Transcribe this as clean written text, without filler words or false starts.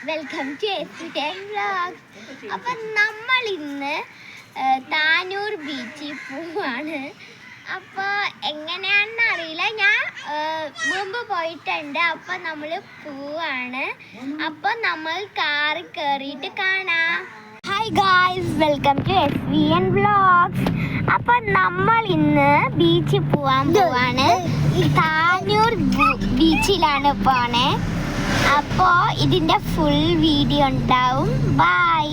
Welcome to vlogs. അപ്പം നമ്മൾ ഇന്ന് താനൂർ ബീച്ചിൽ പോവാണ്. അപ്പോൾ എങ്ങനെയാണെന്ന് അറിയില്ല, ഞാൻ മുമ്പ് പോയിട്ടുണ്ട്. അപ്പം നമ്മൾ പോവാണ്. അപ്പം നമ്മൾ കാറിൽ കയറിയിട്ട് കാണാം. Hi guys, welcome to vlogs. അപ്പം നമ്മൾ ഇന്ന് ബീച്ചിൽ പോവാണ്. താനൂർ ബീച്ചിലാണ് പോണേ. അപ്പോൾ ഇതിൻ്റെ ഫുൾ വീഡിയോ ഉണ്ടാവും. ബൈ.